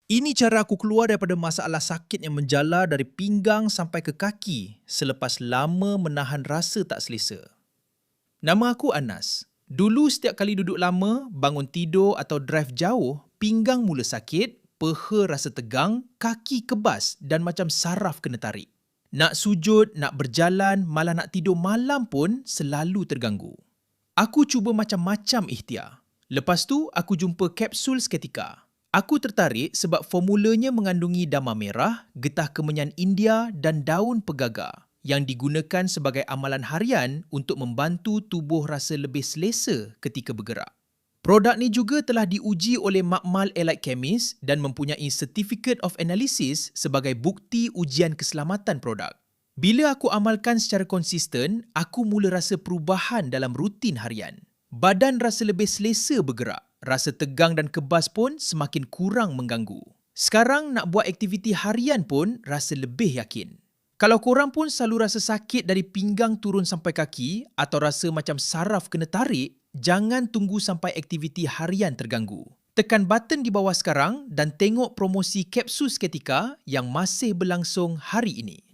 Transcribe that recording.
Ini cara aku keluar daripada masalah sakit yang menjalar dari pinggang sampai ke kaki selepas lama menahan rasa tak selesa. Nama aku Anas. Dulu setiap kali duduk lama, bangun tidur atau drive jauh, pinggang mula sakit, peha rasa tegang, kaki kebas dan macam saraf kena tarik. Nak sujud, nak berjalan, malah nak tidur malam pun selalu terganggu. Aku cuba macam-macam ikhtiar. Lepas tu, aku jumpa kapsul seketika. Aku tertarik sebab formulanya mengandungi damar merah, getah kemenyan India dan daun pegagar yang digunakan sebagai amalan harian untuk membantu tubuh rasa lebih selesa ketika bergerak. Produk ni juga telah diuji oleh Makmal Allied Chemist dan mempunyai Certificate of Analysis sebagai bukti ujian keselamatan produk. Bila aku amalkan secara konsisten, aku mula rasa perubahan dalam rutin harian. Badan rasa lebih selesa bergerak, rasa tegang dan kebas pun semakin kurang mengganggu. Sekarang nak buat aktiviti harian pun rasa lebih yakin. Kalau korang pun selalu rasa sakit dari pinggang turun sampai kaki atau rasa macam saraf kena tarik, jangan tunggu sampai aktiviti harian terganggu. Tekan button di bawah sekarang dan tengok promosi kapsul seketika yang masih berlangsung hari ini.